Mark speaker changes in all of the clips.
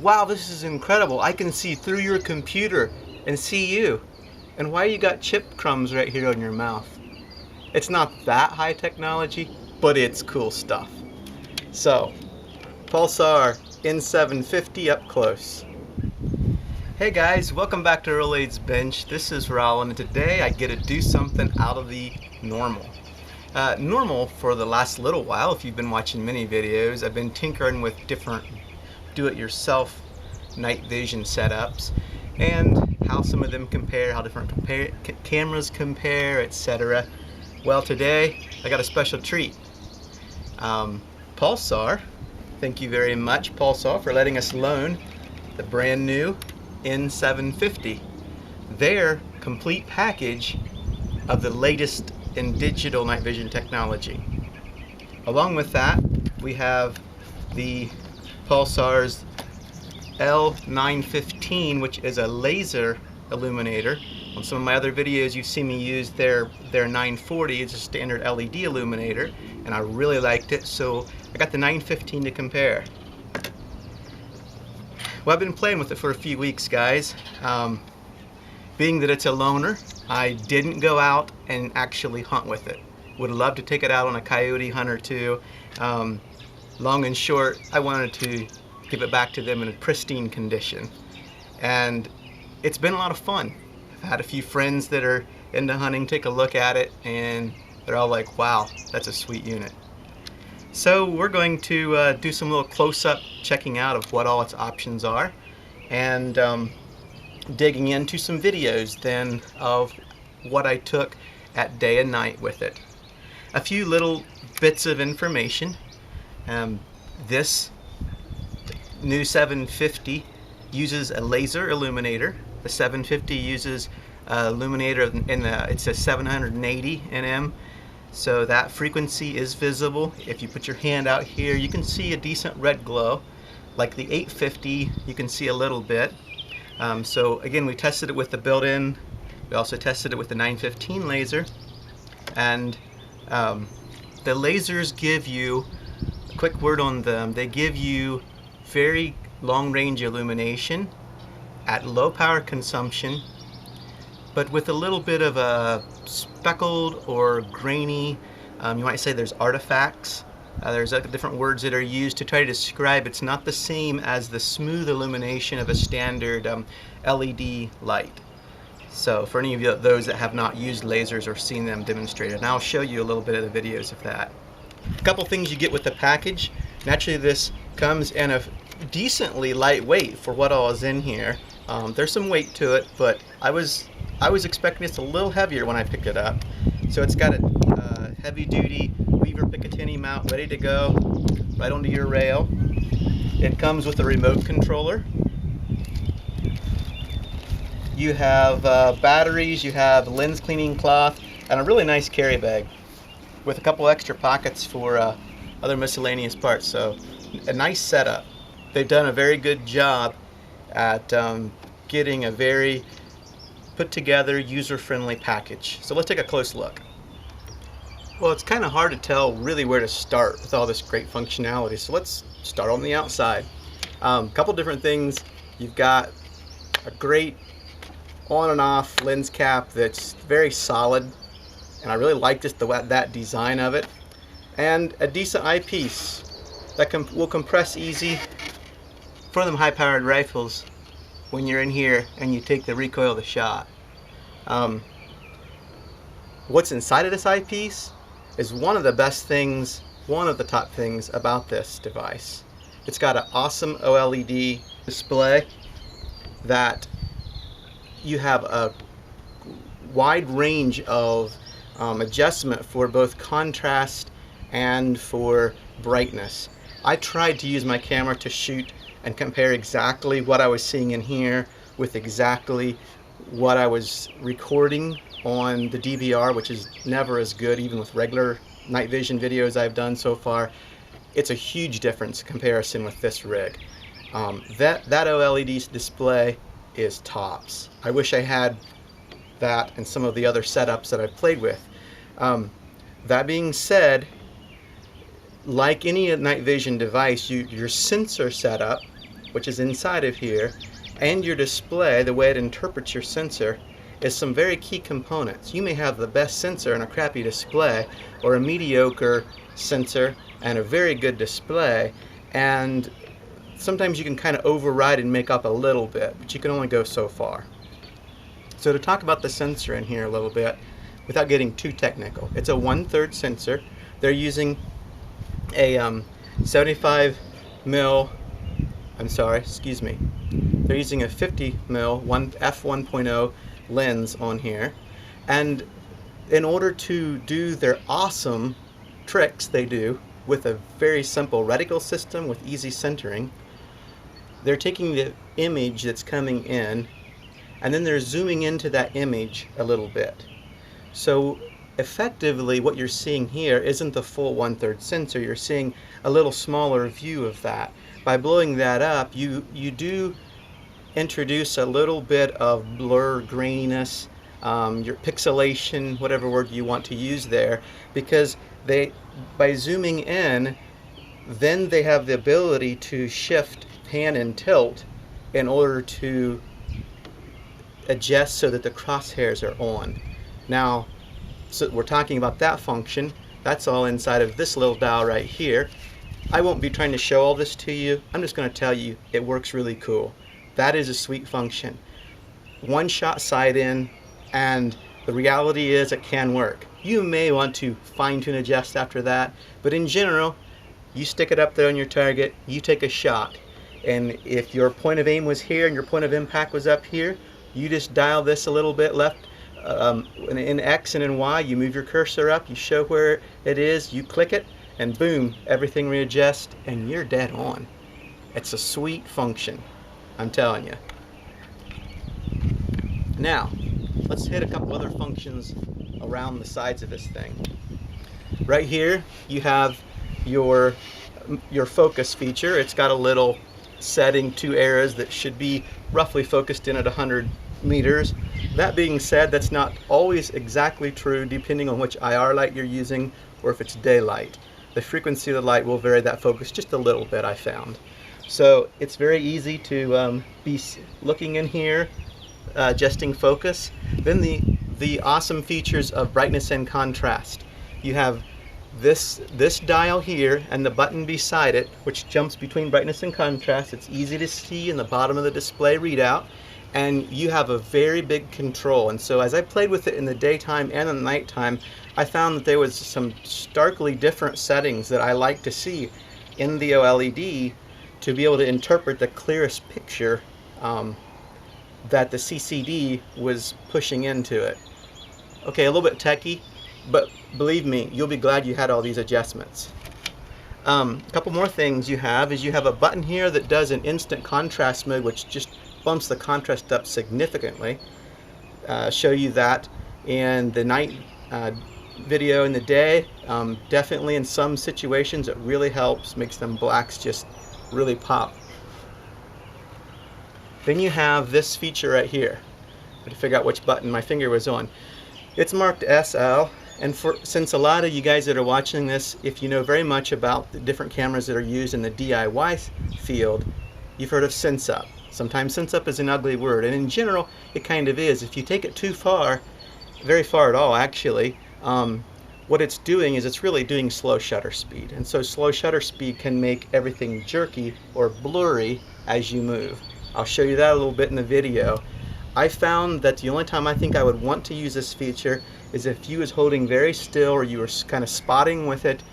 Speaker 1: wow, this is incredible. I can see through your computer and see you. And why you got chip crumbs right here on your mouth? It's not that high technology, but it's cool stuff. So, Pulsar N750 up close. Hey guys, welcome back to Rolaids Bench. This is Raul, and today I get to do something out of the normal. Normal for the last little while, if you've been watching many videos, I've been tinkering with different do-it-yourself night vision setups and how some of them compare, how different cameras compare, etc. Well, today I got a special treat. Pulsar, thank you very much, Pulsar, for letting us loan the brand new N750, their complete package of the latest in digital night vision technology. Along with that, we have the Pulsar's L915, which is a laser illuminator. On some of my other videos, you've seen me use their 940. It's a standard LED illuminator, and I really liked it, so I got the 915 to compare. Well, I've been playing with it for a few weeks, guys. Being that it's a loaner, I didn't go out and actually hunt with it. Would love to take it out on a coyote hunt or two. Long and short, I wanted to give it back to them in a pristine condition. And it's been a lot of fun. I've had a few friends that are into hunting take a look at it, and they're all like, wow, that's a sweet unit. So we're going to do some little close-up checking out of what all its options are, and digging into some videos then of what I took at day and night with it. A few little bits of information. This new 750 uses a laser illuminator. The 750 uses illuminator it's a 780 nm. So that frequency is visible. If you put your hand out here, you can see a decent red glow. Like the 850, you can see a little bit. So again, we tested it with the built-in. We also tested it with the 915 laser. And the lasers give you, a quick word on them, they give you very long-range illumination at low power consumption, but with a little bit of a speckled or grainy, you might say there's artifacts. There's different words that are used to try to describe. It's not the same as the smooth illumination of a standard LED light. So for any of those that have not used lasers or seen them demonstrated, and I'll show you a little bit of the videos of that. A couple things you get with the package. Naturally, this comes in a decently lightweight for what all is in here. There's some weight to it, but I was expecting it's a little heavier when I picked it up. So it's got a heavy-duty Weaver Picatinny mount ready to go right onto your rail. It comes with a remote controller. You have batteries, you have lens cleaning cloth, and a really nice carry bag with a couple extra pockets for other miscellaneous parts. So a nice setup. They've done a very good job at getting a very put together, user-friendly package. So let's take a close look. Well, it's kind of hard to tell really where to start with all this great functionality. So let's start on the outside. Couple different things. You've got a great on and off lens cap that's very solid, and I really like just that design of it. And a decent eyepiece that will compress easy for them high-powered rifles when you're in here and you take the recoil of the shot. What's inside of this eyepiece is one of the best things, one of the top things about this device. It's got an awesome OLED display that you have a wide range of adjustment for both contrast and for brightness. I tried to use my camera to shoot and compare exactly what I was seeing in here with exactly what I was recording on the DVR, which is never as good even with regular night vision videos I've done so far. It's a huge difference comparison with this rig. That OLED display is tops. I wish I had that and some of the other setups that I've played with. That being said, like any night vision device, your sensor setup which is inside of here, and your display, the way it interprets your sensor, is some very key components. You may have the best sensor and a crappy display, or a mediocre sensor and a very good display, and sometimes you can kind of override and make up a little bit, but you can only go so far. So to talk about the sensor in here a little bit, without getting too technical, it's a 1/3 sensor. They're using a 75 mil, they're using a 50 mil f1.0 lens on here, and in order to do their awesome tricks they do with a very simple reticle system with easy centering, they're taking the image that's coming in and then they're zooming into that image a little bit. So effectively what you're seeing here isn't the full 1/3 sensor, you're seeing a little smaller view of that. By blowing that up, you do introduce a little bit of blur, graininess, your pixelation, whatever word you want to use there, because by zooming in, then they have the ability to shift, pan, and tilt in order to adjust so that the crosshairs are on. Now, so we're talking about that function. That's all inside of this little dial right here. I won't be trying to show all this to you. I'm just going to tell you it works really cool. That is a sweet function. One shot sight in, and the reality is it can work. You may want to fine-tune adjust after that, but in general, you stick it up there on your target, you take a shot, and if your point of aim was here and your point of impact was up here, you just dial this a little bit left, in X and in Y, you move your cursor up, you show where it is, you click it, and boom, everything readjusts, and you're dead on. It's a sweet function, I'm telling you. Now, let's hit a couple other functions around the sides of this thing. Right here, you have your focus feature. It's got a little setting, 2 arrows that should be roughly focused in at 100 meters. That being said, that's not always exactly true depending on which IR light you're using or if it's daylight. The frequency of the light will vary that focus just a little bit, I found. So it's very easy to be looking in here, adjusting focus. Then the awesome features of brightness and contrast. You have this dial here and the button beside it, which jumps between brightness and contrast. It's easy to see in the bottom of the display readout, and you have a very big control. And so as I played with it in the daytime and in the nighttime, I found that there was some starkly different settings that I like to see in the OLED to be able to interpret the clearest picture that the CCD was pushing into it. Okay, a little bit techy, but believe me, you'll be glad you had all these adjustments. A couple more things you have is you have a button here that does an instant contrast mode, which just bumps the contrast up significantly. Show you that in the night video. In the day, definitely in some situations it really helps, makes them blacks just really pop. Then you have this feature right here. I had to figure out which button my finger was on. It's marked SL, and since a lot of you guys that are watching this, if you know very much about the different cameras that are used in the DIY field, you've heard of sense up. Sometimes sense up is an ugly word, and in general it kind of is. If you take it too far, very far at all actually, what it's doing is it's really doing slow shutter speed, and so slow shutter speed can make everything jerky or blurry as you move. I'll show you that a little bit in the video. I found that the only time I think I would want to use this feature is if you was holding very still or you were kind of spotting with it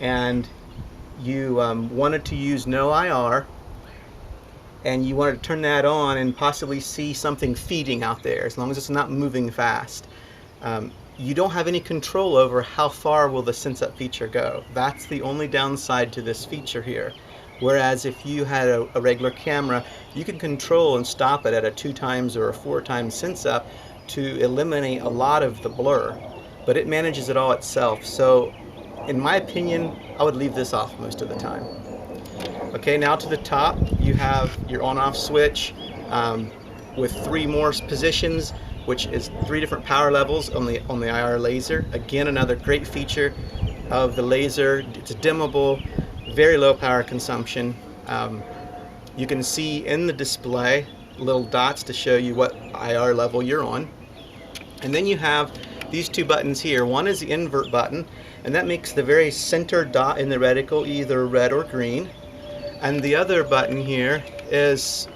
Speaker 1: and you wanted to use no IR and you wanted to turn that on and possibly see something feeding out there, as long as it's not moving fast. You don't have any control over how far will the sense up feature go. That's the only downside to this feature here. Whereas if you had a regular camera, you can control and stop it at a 2x or a 4x sense up to eliminate a lot of the blur, but it manages it all itself. So in my opinion, I would leave this off most of the time. Okay, now to the top you have your on-off switch with 3 more positions, which is 3 different power levels on the IR laser. Again, another great feature of the laser. It's dimmable, very low power consumption. You can see in the display little dots to show you what IR level you're on. And then you have these two buttons here. One is the invert button, and that makes the very center dot in the reticle either red or green. And the other button here is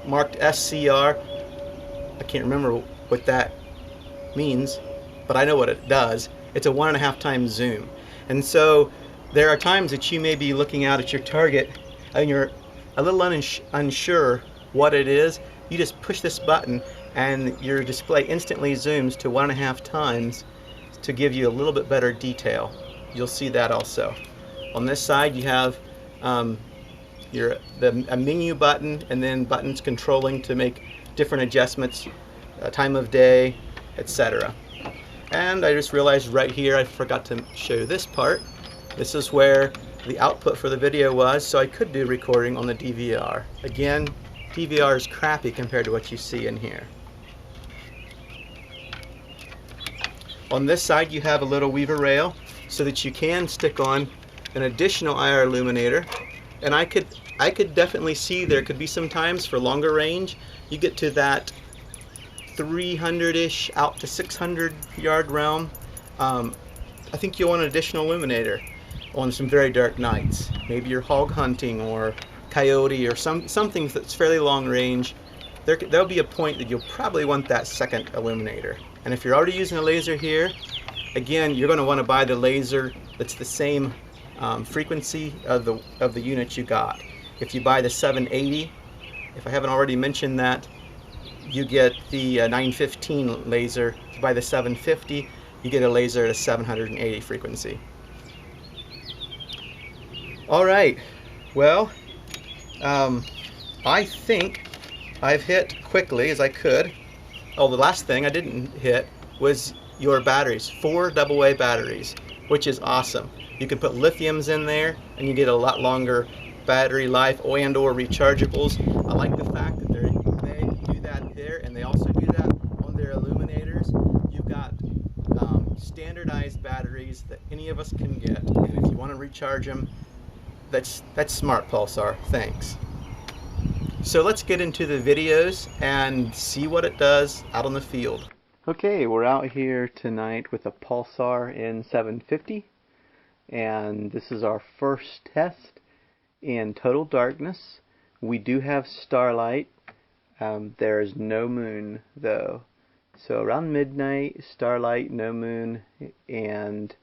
Speaker 1: marked SCR. I can't remember what that means, but I know what it does. It's a 1.5 times zoom. And so there are times that you may be looking out at your target and you're a little unsure what it is. You just push this button and your display instantly zooms to 1.5 times to give you a little bit better detail. You'll see that also. On this side you have a menu button, and then buttons controlling to make different adjustments, time of day, etc. And I just realized right here I forgot to show this part. This is where the output for the video was, so I could do recording on the DVR. Again, DVR is crappy compared to what you see in here. On this side you have a little weaver rail so that you can stick on an additional IR illuminator, and I could definitely see there could be some times for longer range you get to that 300-ish out to 600 yard realm. I think you'll want an additional illuminator on some very dark nights. Maybe you're hog hunting or coyote or something that's fairly long range. There'll be a point that you'll probably want that second illuminator. And if you're already using a laser here, again, you're going to want to buy the laser that's the same frequency of the unit you got. If you buy the 780, if I haven't already mentioned that, you get the 915 laser. If you buy the 750, you get a laser at a 780 frequency. Alright, well, I think I've hit quickly as I could. Oh, the last thing I didn't hit was your batteries. 4 AA batteries, which is awesome. You can put lithiums in there and you get a lot longer battery life and or rechargeables. I like the fact that they do that there, and they also do that on their illuminators. You've got standardized batteries that any of us can get, and if you want to recharge them, that's smart, Pulsar. Thanks. So let's get into the videos and see what it does out on the field. Okay, we're out here tonight with a Pulsar N750, and this is our first test in total darkness. We do have starlight. There is no moon though. So around midnight, starlight, no moon, and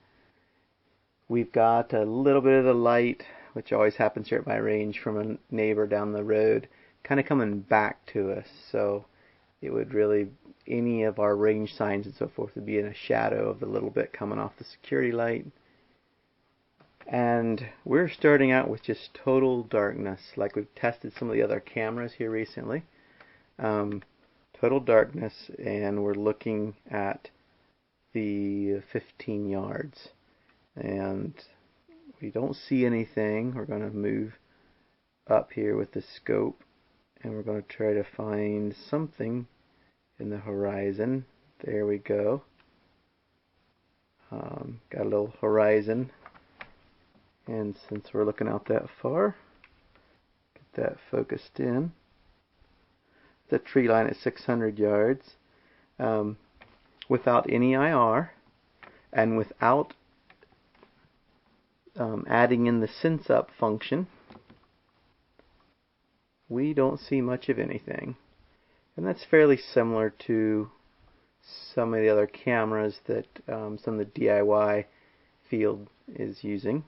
Speaker 1: we've got a little bit of the light, which always happens here at my range, from a neighbor down the road, kind of coming back to us. So it would really, any of our range signs and so forth would be in a shadow of the little bit coming off the security light. And we're starting out with just total darkness, like we've tested some of the other cameras here recently. Total darkness, and we're looking at the 15 yards. And we don't see anything. We're going to move up here with the scope, and we're going to try to find something in the horizon. There we go. Got a little horizon. And since we're looking out that far, get that focused in. The tree line at 600 yards. Without any IR, and without adding in the sense up function, we don't see much of anything. And that's fairly similar to some of the other cameras that some of the DIY field is using.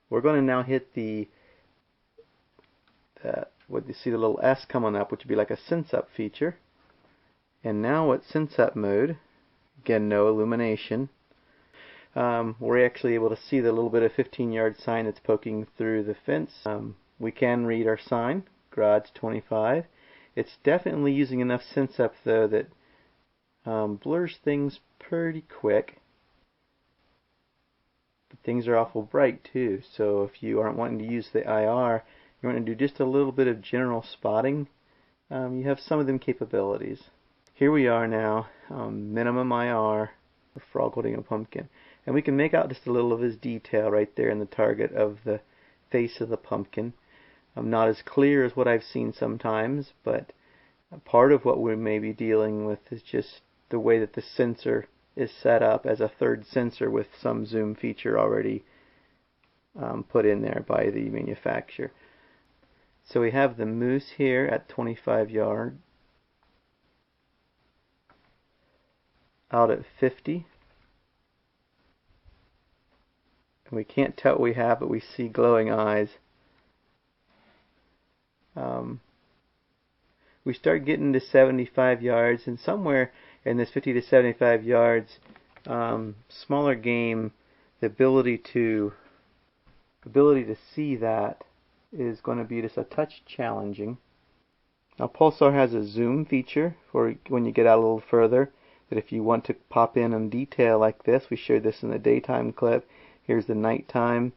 Speaker 1: We're going to now hit what you see, the little S coming up, which would be like a sense up feature. And now at sense up mode, again, no illumination, we're actually able to see the little bit of 15-yard sign that's poking through the fence. We can read our sign, garage 25. It's definitely using enough sense up though that blurs things pretty quick. But things are awful bright too, so if you aren't wanting to use the IR, you want to do just a little bit of general spotting, you have some of them capabilities. Here we are now, minimum IR for frog holding a pumpkin. And we can make out just a little of his detail right there in the target of the face of the pumpkin. Not as clear as what I've seen sometimes, but part of what we may be dealing with is just the way that the sensor is set up as a third sensor with some zoom feature already put in there by the manufacturer. So we have the moose here at 25 yards, out at 50. And we can't tell what we have, but we see glowing eyes. We start getting to 75 yards, and somewhere in this 50 to 75 yards, smaller game, the ability to see that is going to be just a touch challenging. Now Pulsar has a zoom feature for when you get out a little further, that if you want to pop in detail like this, we showed this in the daytime clip, here's the nighttime,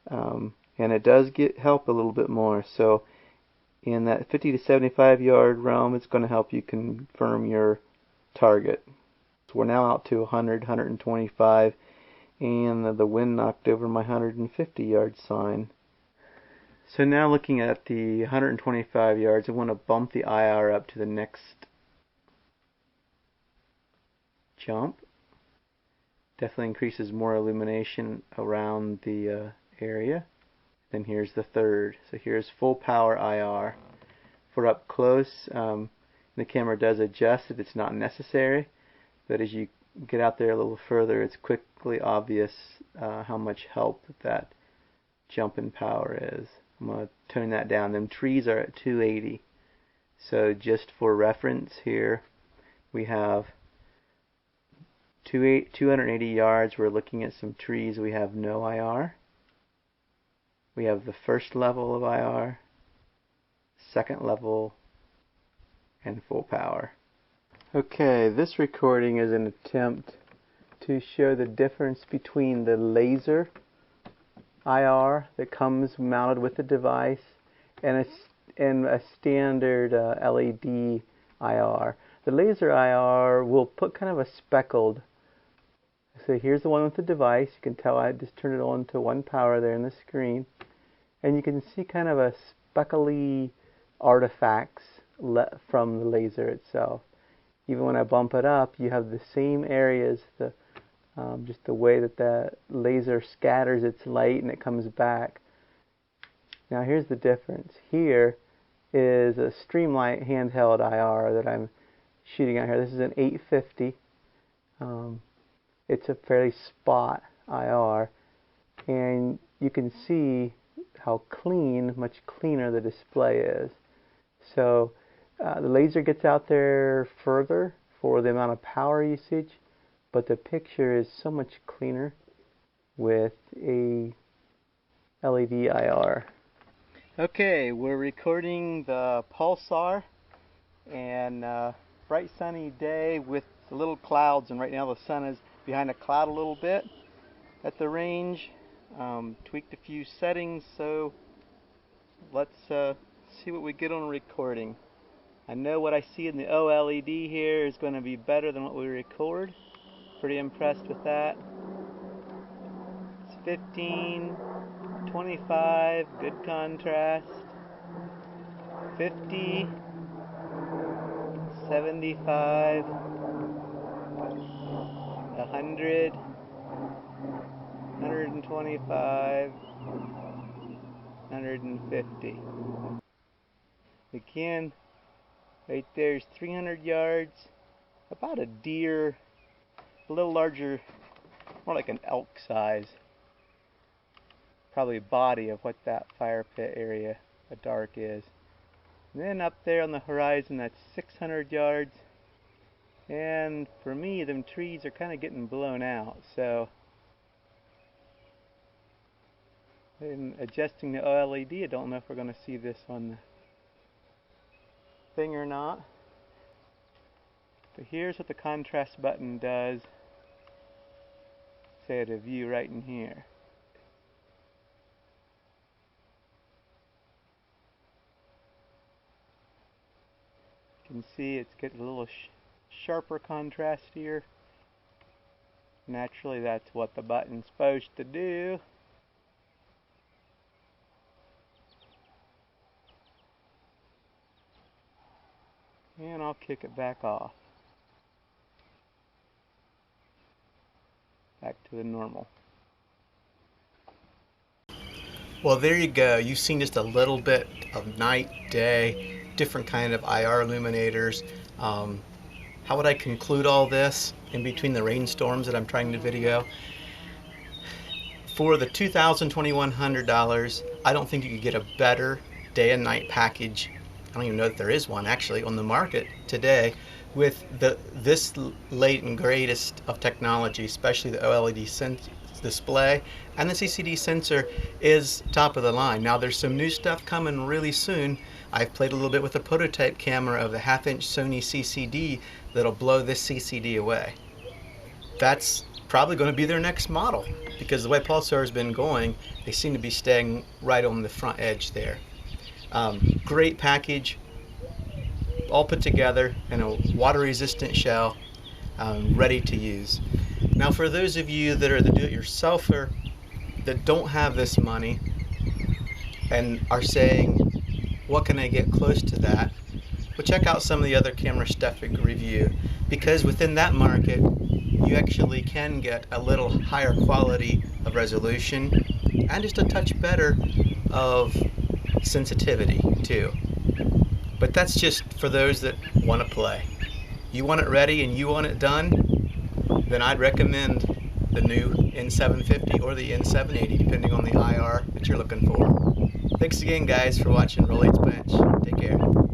Speaker 1: and it does help a little bit more. So in that 50 to 75 yard realm, it's going to help you confirm your target. So we're now out to 100, 125, and the wind knocked over my 150 yard sign. So now looking at the 125 yards, I want to bump the IR up to the next jump. Definitely increases more illumination around the area. Then here's the third. So here's full power IR. For up close, the camera does adjust if it's not necessary, but as you get out there a little further, it's quickly obvious how much help that jump in power is. I'm going to tone that down. Them trees are at 280. So just for reference here, we have 280 yards. We're looking at some trees. We have no IR. We have the first level of IR, second level, and full power. Okay, this recording is an attempt to show the difference between the laser IR that comes mounted with the device and a standard LED IR. The laser IR will put kind of a speckled. So here's the one with the device. You can tell I just turned it on to one power there in the screen. And you can see kind of a speckly artifacts from the laser itself. Even when I bump it up, you have the same areas, just the way that the laser scatters its light and it comes back. Now here's the difference. Here is a Streamlight handheld IR that I'm shooting out here. This is an 850. It's a fairly spot IR, and you can see how much cleaner the display is. So the laser gets out there further for the amount of power usage, but the picture is so much cleaner with a LED IR. Okay, we're recording the Pulsar, and bright sunny day with the little clouds, and right now the sun is behind a cloud a little bit at the range. Tweaked a few settings, so let's see what we get on recording. I know what I see in the OLED here is going to be better than what we record. Pretty impressed with that. It's 15, 25, good contrast, 50, 75, 100, 125, 150. Again, right there's 300 yards, about a deer, a little larger, more like an elk size. Probably body of what that fire pit area, the dark is. And then up there on the horizon, that's 600 yards. And for me, them trees are kind of getting blown out, so in adjusting the OLED, I don't know if we're going to see this on the thing or not. But here's what the contrast button does. Say at a view right in here. You can see it's getting a little sharper contrast here. Naturally, that's what the button's supposed to do. And I'll kick it back off. Back to the normal. Well, there you go. You've seen just a little bit of night, day, different kind of IR illuminators. How would I conclude all this in between the rainstorms that I'm trying to video? For the $2,100, I don't think you could get a better day and night package. I don't even know that there is one actually on the market today with this late and greatest of technology, especially the OLED display, and the CCD sensor is top of the line. Now there's some new stuff coming really soon. I've played a little bit with the prototype camera of the 1/2-inch Sony CCD that'll blow this CCD away. That's probably going to be their next model because the way Pulsar has been going, they seem to be staying right on the front edge there. Great package, all put together in a water resistant shell, ready to use. Now for those of you that are the do-it-yourselfer that don't have this money and are saying, what can I get close to that? Well, check out some of the other camera stuff we review, because within that market you actually can get a little higher quality of resolution and just a touch better of sensitivity too. But that's just for those that want to play. You want it ready and you want it done, then I'd recommend the new N750 or the N780 depending on the IR that you're looking for. Thanks again guys for watching Roll 8's Bench. Take care.